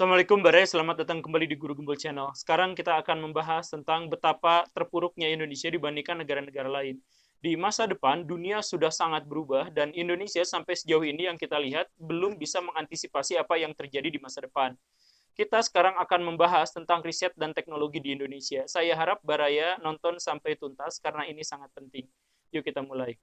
Assalamualaikum Bare, selamat datang kembali di Guru Gembul Channel. Sekarang kita akan membahas tentang betapa terpuruknya Indonesia dibandingkan negara-negara lain. Di masa depan, dunia sudah sangat berubah dan Indonesia sampai sejauh ini yang kita lihat belum bisa mengantisipasi apa yang terjadi di masa depan. Kita sekarang akan membahas tentang riset dan teknologi di Indonesia. Saya harap Baraya nonton sampai tuntas karena ini sangat penting. Yuk kita mulai.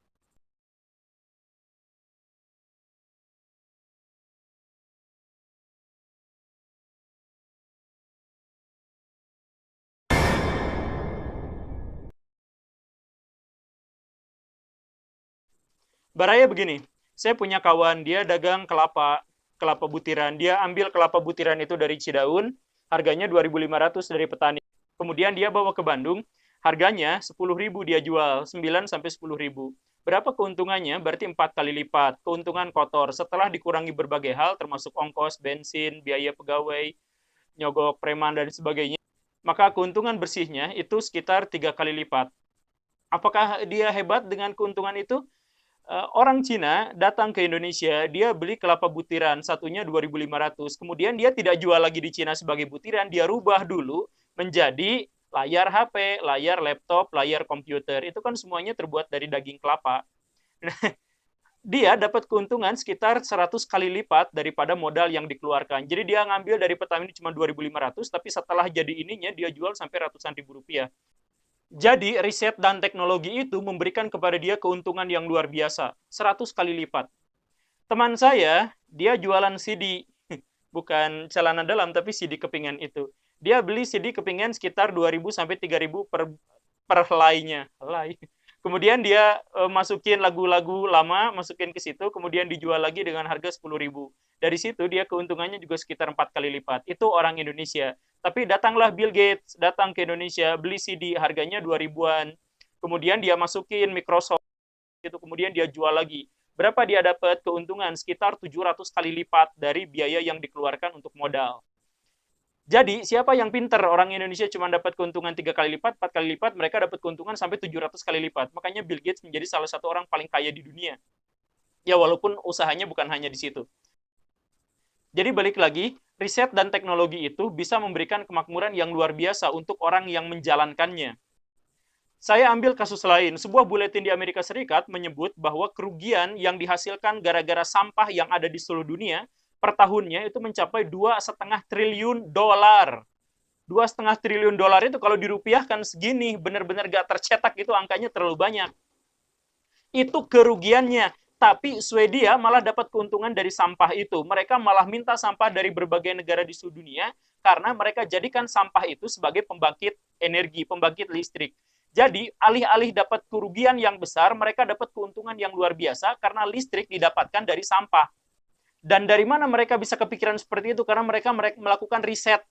Baraya begini, saya punya kawan, dia dagang kelapa butiran. Dia ambil kelapa butiran itu dari Cidaun, harganya 2.500 dari petani. Kemudian dia bawa ke Bandung, harganya 10.000 dia jual, 9 sampai 10.000. Berapa keuntungannya? Berarti 4 kali lipat. Keuntungan kotor setelah dikurangi berbagai hal termasuk ongkos, bensin, biaya pegawai, nyogok preman dan sebagainya. Maka keuntungan bersihnya itu sekitar 3 kali lipat. Apakah dia hebat dengan keuntungan itu? Orang Cina datang ke Indonesia, dia beli kelapa butiran, satunya 2.500. Kemudian dia tidak jual lagi di Cina sebagai butiran, dia rubah dulu menjadi layar HP, layar laptop, layar komputer. Itu kan semuanya terbuat dari daging kelapa. Dia dapat keuntungan sekitar 100 kali lipat daripada modal yang dikeluarkan. Jadi dia ngambil dari petani cuma 2.500, tapi setelah jadi ininya dia jual sampai ratusan ribu rupiah. Jadi riset dan teknologi itu memberikan kepada dia keuntungan yang luar biasa, 100 kali lipat. Teman saya, dia jualan CD, bukan celana dalam tapi CD kepingan itu. Dia beli CD kepingan sekitar 2.000 sampai 3.000 per helainya. Helai. Kemudian dia masukin lagu-lagu lama, masukin ke situ, kemudian dijual lagi dengan harga 10.000. Dari situ dia keuntungannya juga sekitar 4 kali lipat. Itu orang Indonesia. Tapi datanglah Bill Gates, datang ke Indonesia, beli CD harganya 2.000-an. Kemudian dia masukin Microsoft, itu kemudian dia jual lagi. Berapa dia dapat keuntungan? Sekitar 700 kali lipat dari biaya yang dikeluarkan untuk modal. Jadi, siapa yang pinter? Orang Indonesia cuma dapat keuntungan 3 kali lipat, 4 kali lipat, mereka dapat keuntungan sampai 700 kali lipat. Makanya Bill Gates menjadi salah satu orang paling kaya di dunia. Ya, walaupun usahanya bukan hanya di situ. Jadi balik lagi, riset dan teknologi itu bisa memberikan kemakmuran yang luar biasa untuk orang yang menjalankannya. Saya ambil kasus lain, sebuah buletin di Amerika Serikat menyebut bahwa kerugian yang dihasilkan gara-gara sampah yang ada di seluruh dunia per tahunnya itu mencapai 2,5 triliun dolar. 2,5 triliun dolar itu kalau dirupiahkan segini, benar-benar gak tercetak, itu angkanya terlalu banyak. Itu kerugiannya. Tapi Swedia malah dapat keuntungan dari sampah itu. Mereka malah minta sampah dari berbagai negara di seluruh dunia karena mereka jadikan sampah itu sebagai pembangkit energi, pembangkit listrik. Jadi, alih-alih dapat kerugian yang besar, mereka dapat keuntungan yang luar biasa karena listrik didapatkan dari sampah. Dan dari mana mereka bisa kepikiran seperti itu? Karena mereka melakukan riset.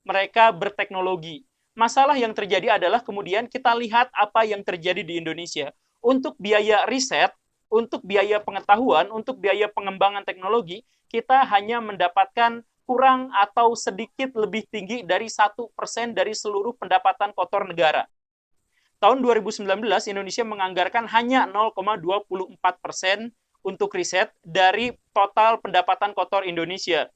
Mereka berteknologi. Masalah yang terjadi adalah kemudian kita lihat apa yang terjadi di Indonesia. Untuk biaya riset, untuk biaya pengetahuan, untuk biaya pengembangan teknologi, kita hanya mendapatkan kurang atau sedikit lebih tinggi dari 1% dari seluruh pendapatan kotor negara. Tahun 2019, Indonesia menganggarkan hanya 0,24% untuk riset dari total pendapatan kotor Indonesia.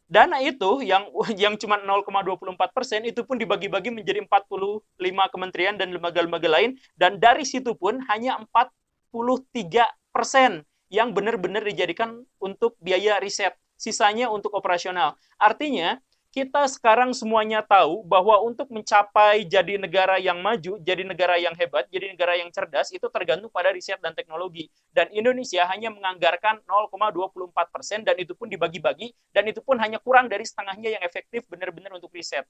Dana itu yang cuma 0,24% itu pun dibagi-bagi menjadi 45 kementerian dan lembaga-lembaga lain, dan dari situ pun hanya 43% yang benar-benar dijadikan untuk biaya riset, sisanya untuk operasional. Artinya, kita sekarang semuanya tahu bahwa untuk mencapai jadi negara yang maju, jadi negara yang hebat, jadi negara yang cerdas, itu tergantung pada riset dan teknologi. Dan Indonesia hanya menganggarkan 0,24%, dan itu pun dibagi-bagi, dan itu pun hanya kurang dari setengahnya yang efektif benar-benar untuk riset.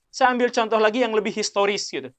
Saya ambil contoh lagi yang lebih historis gitu.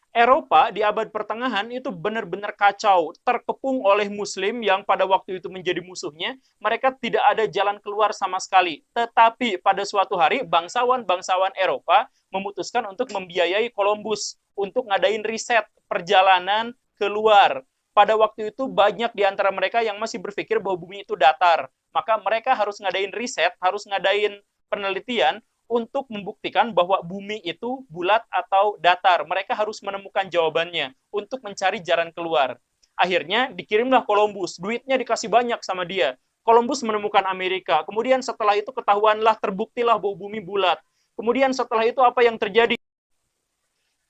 Eropa di abad pertengahan itu benar-benar kacau, terkepung oleh Muslim yang pada waktu itu menjadi musuhnya. Mereka tidak ada jalan keluar sama sekali. Tetapi pada suatu hari bangsawan-bangsawan Eropa memutuskan untuk membiayai Columbus untuk ngadain riset perjalanan keluar. Pada waktu itu banyak di antara mereka yang masih berpikir bahwa bumi itu datar. Maka mereka harus ngadain riset, harus ngadain penelitian untuk membuktikan bahwa bumi itu bulat atau datar. Mereka harus menemukan jawabannya untuk mencari jalan keluar. Akhirnya dikirimlah Columbus, duitnya dikasih banyak sama dia. Columbus menemukan Amerika. Kemudian setelah itu ketahuanlah, terbuktilah bahwa bumi bulat. Kemudian setelah itu apa yang terjadi?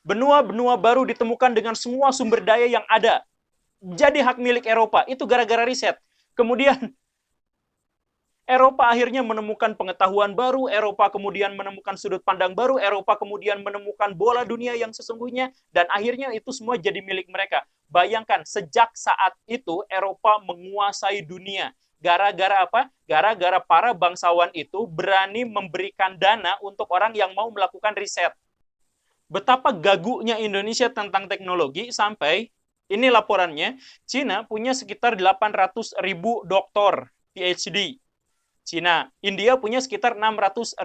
Benua-benua baru ditemukan dengan semua sumber daya yang ada. Jadi hak milik Eropa. Itu gara-gara riset. Kemudian Eropa akhirnya menemukan pengetahuan baru, Eropa kemudian menemukan sudut pandang baru, Eropa kemudian menemukan bola dunia yang sesungguhnya, dan akhirnya itu semua jadi milik mereka. Bayangkan, sejak saat itu Eropa menguasai dunia. Gara-gara apa? Gara-gara para bangsawan itu berani memberikan dana untuk orang yang mau melakukan riset. Betapa gagunya Indonesia tentang teknologi sampai, ini laporannya, Cina punya sekitar 800.000 doktor PhD. Cina. India punya sekitar 600.000.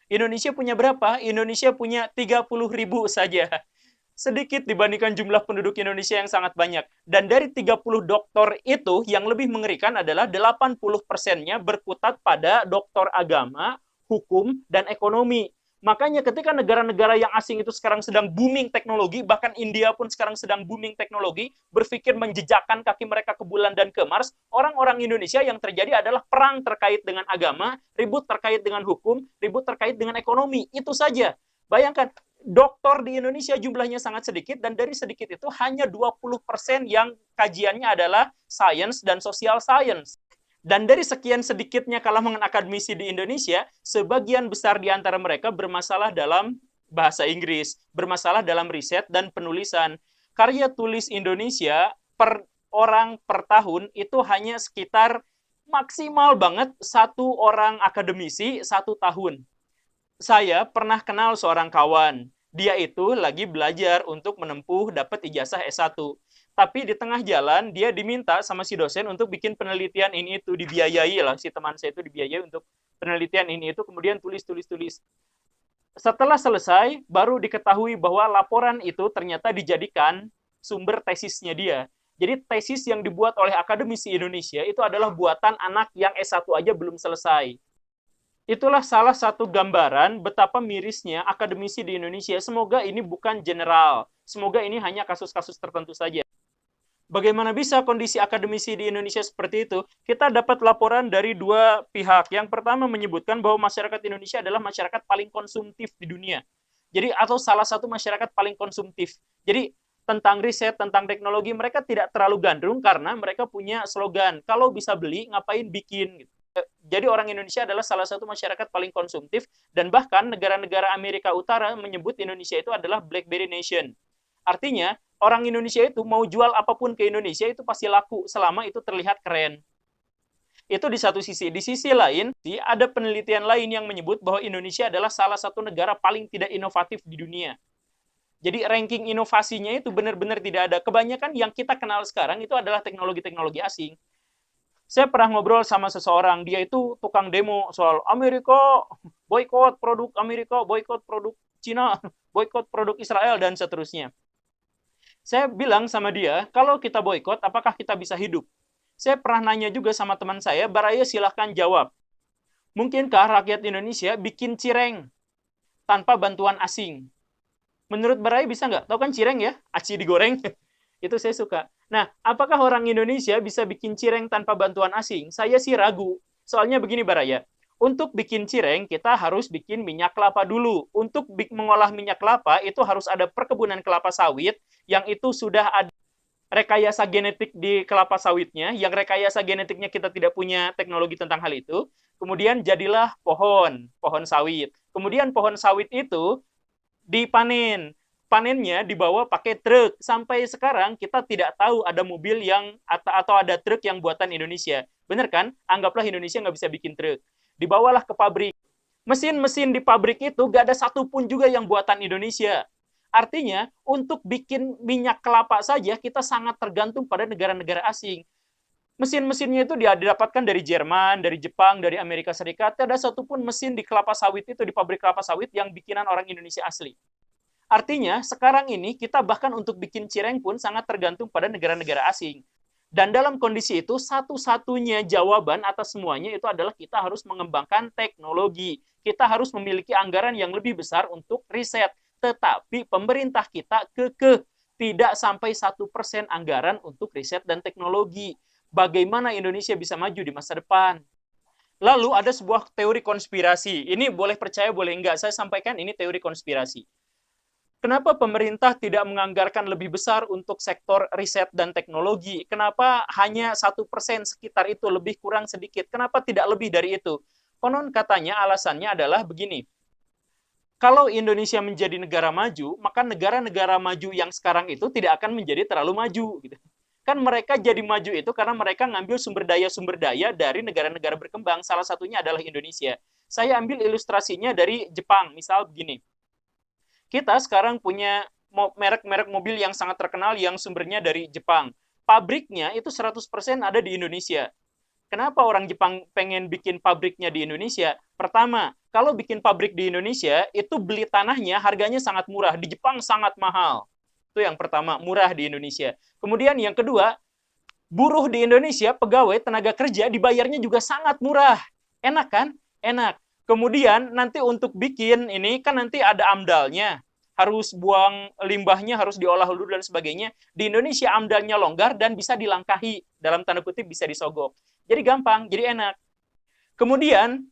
Indonesia punya berapa? Indonesia punya 30.000 saja. Sedikit dibandingkan jumlah penduduk Indonesia yang sangat banyak. Dan dari 30 doktor itu, yang lebih mengerikan adalah 80%-nya berkutat pada doktor agama, hukum, dan ekonomi. Makanya ketika negara-negara yang asing itu sekarang sedang booming teknologi, bahkan India pun sekarang sedang booming teknologi, berpikir menjejakkan kaki mereka ke bulan dan ke Mars, orang-orang Indonesia yang terjadi adalah perang terkait dengan agama, ribut terkait dengan hukum, ribut terkait dengan ekonomi. Itu saja. Bayangkan, doktor di Indonesia jumlahnya sangat sedikit, dan dari sedikit itu hanya 20% yang kajiannya adalah sains dan social science. Dan dari sekian sedikitnya kalangan akademisi di Indonesia, sebagian besar di antara mereka bermasalah dalam bahasa Inggris, bermasalah dalam riset dan penulisan. Karya tulis Indonesia per orang per tahun itu hanya sekitar maksimal banget 1 orang akademisi 1 tahun. Saya pernah kenal seorang kawan. Dia itu lagi belajar untuk menempuh dapat ijazah S1. Tapi di tengah jalan dia diminta sama si dosen untuk bikin penelitian ini itu, dibiayai lah, si teman saya itu dibiayai untuk penelitian ini itu, kemudian tulis. Setelah selesai baru diketahui bahwa laporan itu ternyata dijadikan sumber tesisnya dia. Jadi tesis yang dibuat oleh akademisi Indonesia itu adalah buatan anak yang S1 aja belum selesai. Itulah salah satu gambaran betapa mirisnya akademisi di Indonesia. Semoga ini bukan general. Semoga ini hanya kasus-kasus tertentu saja. Bagaimana bisa kondisi akademisi di Indonesia seperti itu? Kita dapat laporan dari 2 pihak. Yang pertama menyebutkan bahwa masyarakat Indonesia adalah masyarakat paling konsumtif di dunia. Jadi, atau salah satu masyarakat paling konsumtif. Jadi, tentang riset, tentang teknologi, mereka tidak terlalu gandrung karena mereka punya slogan, kalau bisa beli, ngapain bikin? Jadi orang Indonesia adalah salah satu masyarakat paling konsumtif, dan bahkan negara-negara Amerika Utara menyebut Indonesia itu adalah BlackBerry Nation. Artinya, orang Indonesia itu mau jual apapun ke Indonesia itu pasti laku selama itu terlihat keren. Itu di satu sisi. Di sisi lain, ada penelitian lain yang menyebut bahwa Indonesia adalah salah satu negara paling tidak inovatif di dunia. Jadi ranking inovasinya itu benar-benar tidak ada. Kebanyakan yang kita kenal sekarang itu adalah teknologi-teknologi asing. Saya pernah ngobrol sama seseorang, dia itu tukang demo soal Amerika, boykot produk Amerika, boykot produk Cina, boykot produk Israel, dan seterusnya. Saya bilang sama dia, kalau kita boykot, apakah kita bisa hidup? Saya pernah nanya juga sama teman saya, Baraya silahkan jawab. Mungkinkah rakyat Indonesia bikin cireng tanpa bantuan asing? Menurut Baraya bisa nggak? Tahu kan cireng ya? Aci digoreng. Itu saya suka. Nah, apakah orang Indonesia bisa bikin cireng tanpa bantuan asing? Saya sih ragu. Soalnya begini Baraya, untuk bikin cireng kita harus bikin minyak kelapa dulu. Untuk mengolah minyak kelapa itu harus ada perkebunan kelapa sawit yang itu sudah ada rekayasa genetik di kelapa sawitnya, yang rekayasa genetiknya kita tidak punya teknologi tentang hal itu. Kemudian jadilah pohon sawit. Kemudian pohon sawit itu dipanen. Panennya dibawa pakai truk. Sampai sekarang kita tidak tahu ada mobil yang atau ada truk yang buatan Indonesia. Benar kan? Anggaplah Indonesia nggak bisa bikin truk. Dibawalah ke pabrik. Mesin-mesin di pabrik itu nggak ada satupun juga yang buatan Indonesia. Artinya, untuk bikin minyak kelapa saja, kita sangat tergantung pada negara-negara asing. Mesin-mesinnya itu didapatkan dari Jerman, dari Jepang, dari Amerika Serikat. Tidak ada satupun mesin di kelapa sawit itu, di pabrik kelapa sawit yang bikinan orang Indonesia asli. Artinya, sekarang ini kita bahkan untuk bikin cireng pun sangat tergantung pada negara-negara asing. Dan dalam kondisi itu, satu-satunya jawaban atas semuanya itu adalah kita harus mengembangkan teknologi. Kita harus memiliki anggaran yang lebih besar untuk riset. Tetapi pemerintah kita kekeh tidak sampai 1% anggaran untuk riset dan teknologi. bagaimana Indonesia bisa maju di masa depan. Lalu ada sebuah teori konspirasi. Ini boleh percaya, boleh enggak. Saya sampaikan ini teori konspirasi. Kenapa pemerintah tidak menganggarkan lebih besar untuk sektor riset dan teknologi? Kenapa hanya 1% sekitar itu, lebih kurang sedikit? Kenapa tidak lebih dari itu? Konon katanya alasannya adalah begini. Kalau Indonesia menjadi negara maju, maka negara-negara maju yang sekarang itu tidak akan menjadi terlalu maju. Gitu. Kan mereka jadi maju itu karena mereka ngambil sumber daya dari negara-negara berkembang. Salah satunya adalah Indonesia. Saya ambil ilustrasinya dari Jepang. Misal begini. Kita sekarang punya merek-merek mobil yang sangat terkenal yang sumbernya dari Jepang. Pabriknya itu 100% ada di Indonesia. Kenapa orang Jepang pengen bikin pabriknya di Indonesia? Pertama, kalau bikin pabrik di Indonesia, itu beli tanahnya harganya sangat murah. Di Jepang sangat mahal. Itu yang pertama, murah di Indonesia. Kemudian yang kedua, buruh di Indonesia, pegawai, tenaga kerja, dibayarnya juga sangat murah. Enak kan? Enak. Kemudian nanti untuk bikin ini kan nanti ada amdalnya, harus buang limbahnya, harus diolah dulu dan sebagainya. Di Indonesia amdalnya longgar dan bisa dilangkahi, dalam tanda kutip bisa disogok. Jadi gampang, jadi enak. Kemudian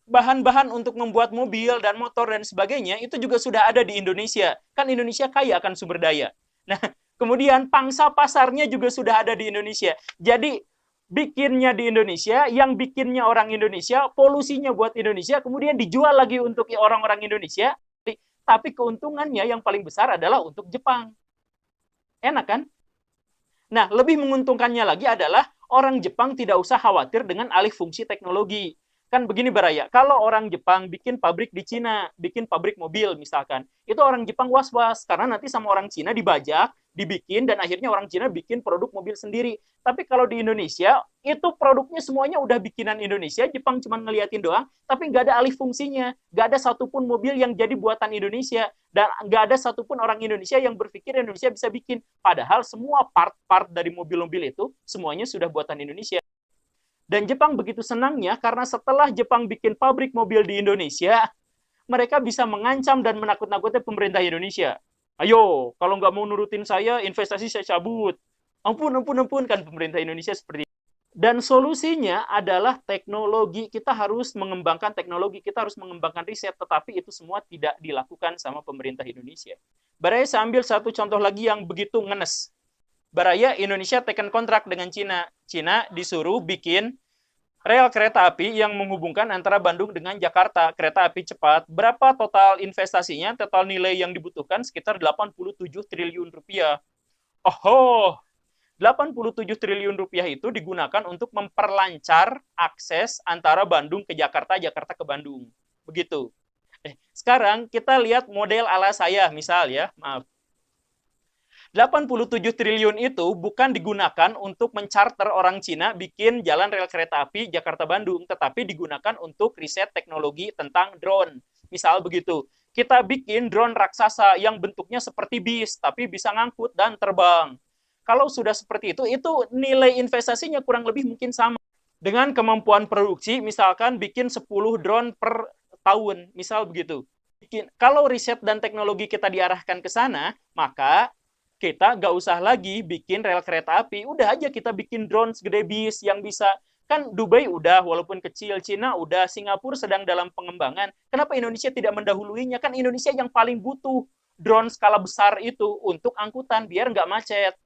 bahan-bahan untuk membuat mobil dan motor dan sebagainya itu juga sudah ada di Indonesia. Kan Indonesia kaya akan sumber daya. Nah, kemudian pangsa pasarnya juga sudah ada di Indonesia. Jadi bikinnya di Indonesia, yang bikinnya orang Indonesia, polusinya buat Indonesia, kemudian dijual lagi untuk orang-orang Indonesia, tapi keuntungannya yang paling besar adalah untuk Jepang. Enak kan? Nah, lebih menguntungkannya lagi adalah orang Jepang tidak usah khawatir dengan alih fungsi teknologi. Kan begini Baraya, kalau orang Jepang bikin pabrik di Cina, bikin pabrik mobil misalkan, itu orang Jepang was-was, karena nanti sama orang Cina dibajak, dibikin, dan akhirnya orang Cina bikin produk mobil sendiri. Tapi kalau di Indonesia, itu produknya semuanya udah bikinan Indonesia, Jepang cuma ngeliatin doang, tapi nggak ada alih fungsinya, nggak ada satupun mobil yang jadi buatan Indonesia, dan nggak ada satupun orang Indonesia yang berpikir Indonesia bisa bikin. Padahal semua part-part dari mobil-mobil itu, semuanya sudah buatan Indonesia. Dan Jepang begitu senangnya karena setelah Jepang bikin pabrik mobil di Indonesia, mereka bisa mengancam dan menakut-nakuti pemerintah Indonesia. Ayo, kalau nggak mau nurutin saya, investasi saya cabut. Ampun, ampun, ampun, kan pemerintah Indonesia seperti itu. Dan solusinya adalah teknologi. Kita harus mengembangkan teknologi, kita harus mengembangkan riset, tetapi itu semua tidak dilakukan sama pemerintah Indonesia. Baraya, saya ambil satu contoh lagi yang begitu ngenes. Baraya, Indonesia taken kontrak dengan Cina. Cina disuruh bikin rel kereta api yang menghubungkan antara Bandung dengan Jakarta, kereta api cepat. Berapa total investasinya? Total nilai yang dibutuhkan sekitar 87 triliun rupiah. Oh, 87 triliun rupiah itu digunakan untuk memperlancar akses antara Bandung ke Jakarta, Jakarta ke Bandung. Begitu. Sekarang kita lihat model ala saya, misal ya, maaf. 87 triliun itu bukan digunakan untuk mencarter orang Cina bikin jalan rel kereta api Jakarta-Bandung, tetapi digunakan untuk riset teknologi tentang drone. Misal begitu, kita bikin drone raksasa yang bentuknya seperti bis, tapi bisa ngangkut dan terbang. Kalau sudah seperti itu nilai investasinya kurang lebih mungkin sama. Dengan kemampuan produksi, misalkan bikin 10 drone per tahun, misal begitu. Kalau riset dan teknologi kita diarahkan ke sana, maka kita nggak usah lagi bikin rel kereta api, udah aja kita bikin drone segede bis yang bisa, kan Dubai udah, walaupun kecil, Cina udah, Singapura sedang dalam pengembangan, kenapa Indonesia tidak mendahuluinya? Kan Indonesia yang paling butuh drone skala besar itu untuk angkutan, biar nggak macet.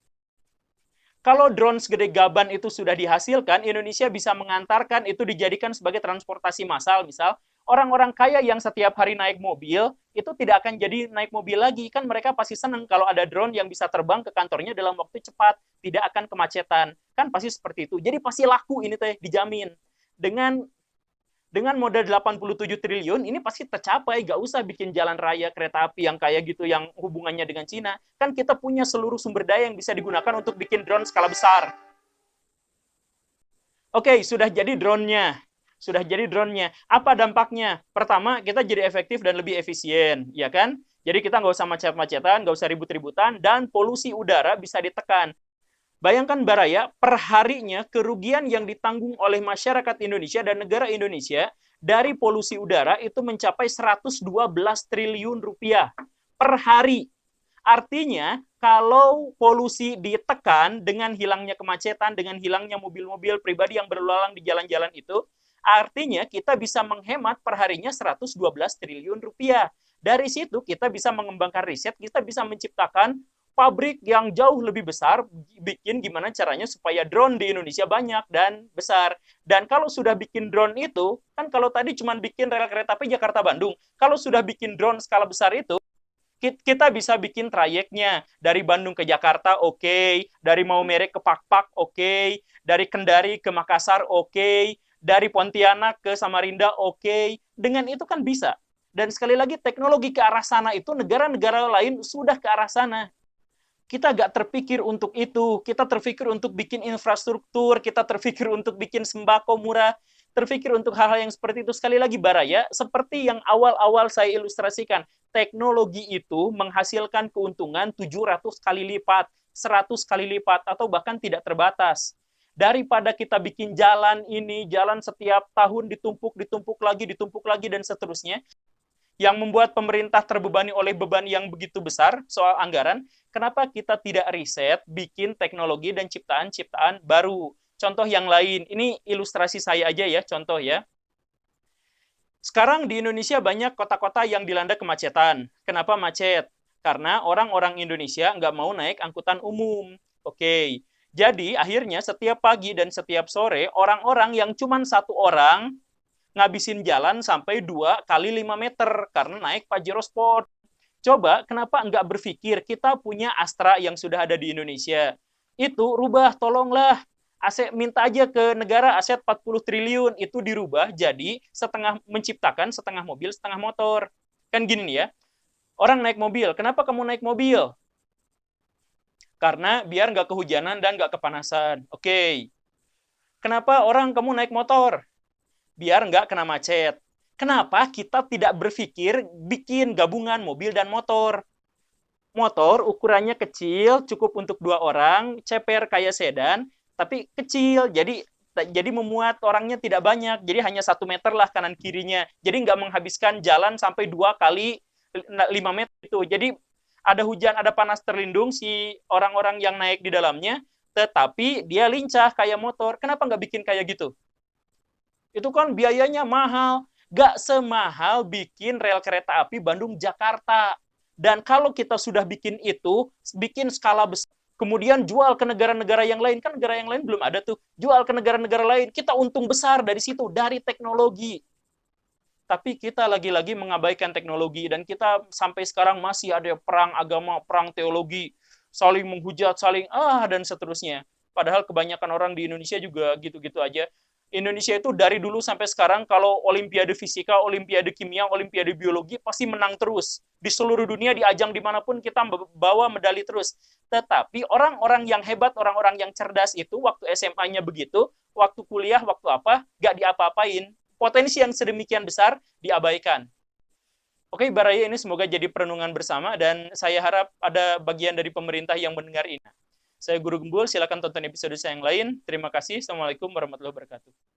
Kalau drone segede gaban itu sudah dihasilkan, Indonesia bisa mengantarkan itu dijadikan sebagai transportasi massal, misal orang-orang kaya yang setiap hari naik mobil, itu tidak akan jadi naik mobil lagi. Kan mereka pasti senang kalau ada drone yang bisa terbang ke kantornya dalam waktu cepat, tidak akan kemacetan. Kan pasti seperti itu. Jadi pasti laku ini teh, dijamin. Dengan modal 87 triliun, ini pasti tercapai. Gak usah bikin jalan raya, kereta api yang kayak gitu, yang hubungannya dengan Cina. Kan kita punya seluruh sumber daya yang bisa digunakan untuk bikin drone skala besar. Oke, sudah jadi drone-nya. Sudah jadi drone-nya. Apa dampaknya? Pertama, kita jadi efektif dan lebih efisien, ya kan? Jadi kita nggak usah macet-macetan, nggak usah ribut-ributan, dan polusi udara bisa ditekan. Bayangkan Baraya, per harinya kerugian yang ditanggung oleh masyarakat Indonesia dan negara Indonesia dari polusi udara itu mencapai 112 triliun rupiah per hari. Artinya, kalau polusi ditekan dengan hilangnya kemacetan, dengan hilangnya mobil-mobil pribadi yang berlalang di jalan-jalan itu, artinya kita bisa menghemat per harinya 112 triliun rupiah. Dari situ kita bisa mengembangkan riset, kita bisa menciptakan pabrik yang jauh lebih besar, bikin gimana caranya supaya drone di Indonesia banyak dan besar. Dan kalau sudah bikin drone itu, kan kalau tadi cuma bikin rel kereta api Jakarta-Bandung, kalau sudah bikin drone skala besar itu, kita bisa bikin trayeknya dari Bandung ke Jakarta, oke, dari Maumere ke Pakpak, oke, dari Kendari ke Makassar, oke, dari Pontianak ke Samarinda, oke. Dengan itu kan bisa. Dan sekali lagi teknologi ke arah sana itu negara-negara lain sudah ke arah sana. Kita gak terpikir untuk itu. Kita terpikir untuk bikin infrastruktur, kita terpikir untuk bikin sembako murah, terpikir untuk hal-hal yang seperti itu. Sekali lagi Baraya, seperti yang awal-awal saya ilustrasikan, teknologi itu menghasilkan keuntungan 700 kali lipat, 100 kali lipat, atau bahkan tidak terbatas. Daripada kita bikin jalan ini, jalan setiap tahun ditumpuk lagi, dan seterusnya, yang membuat pemerintah terbebani oleh beban yang begitu besar soal anggaran, kenapa kita tidak riset, bikin teknologi dan ciptaan-ciptaan baru? Contoh yang lain, ini ilustrasi saya aja ya, contoh ya. Sekarang di Indonesia banyak kota-kota yang dilanda kemacetan. Kenapa macet? Karena orang-orang Indonesia nggak mau naik angkutan umum. Oke, jadi akhirnya setiap pagi dan setiap sore, orang-orang yang cuma satu orang ngabisin jalan sampai 2 kali 5 meter karena naik Pajero Sport. Coba kenapa nggak berpikir kita punya Astra yang sudah ada di Indonesia. Itu rubah, tolonglah. Aset minta aja ke negara aset 40 triliun itu dirubah jadi setengah menciptakan setengah mobil, setengah motor. Kan gini nih ya. Orang naik mobil, kenapa kamu naik mobil? Karena biar nggak kehujanan dan nggak kepanasan. Oke. Kenapa orang kamu naik motor? Biar nggak kena macet. Kenapa kita tidak berpikir bikin gabungan mobil dan motor? Motor ukurannya kecil, cukup untuk 2 orang, ceper kayak sedan, tapi kecil, jadi memuat orangnya tidak banyak, jadi hanya 1 meter lah kanan kirinya, jadi nggak menghabiskan jalan sampai 2 kali 5 meter itu. Jadi ada hujan, ada panas terlindung si orang-orang yang naik di dalamnya, tetapi dia lincah kayak motor. Kenapa nggak bikin kayak gitu? Itu kan biayanya mahal. Gak semahal bikin rel kereta api Bandung-Jakarta. Dan kalau kita sudah bikin itu, bikin skala besar, kemudian jual ke negara-negara yang lain, kan negara yang lain belum ada tuh, jual ke negara-negara lain, kita untung besar dari situ, dari teknologi. Tapi kita lagi-lagi mengabaikan teknologi, dan kita sampai sekarang masih ada perang agama, perang teologi, saling menghujat, dan seterusnya. Padahal kebanyakan orang di Indonesia juga gitu-gitu aja. Indonesia itu dari dulu sampai sekarang kalau olimpiade fisika, olimpiade kimia, olimpiade biologi pasti menang terus. Di seluruh dunia, di ajang dimanapun kita bawa medali terus. Tetapi orang-orang yang hebat, orang-orang yang cerdas itu waktu SMA-nya begitu, waktu kuliah, waktu apa, gak diapa-apain. Potensi yang sedemikian besar diabaikan. Oke, Baraya, ini semoga jadi perenungan bersama dan saya harap ada bagian dari pemerintah yang mendengar ini. Saya Guru Gembul, silakan tonton episode saya yang lain. Terima kasih. Assalamualaikum warahmatullahi wabarakatuh.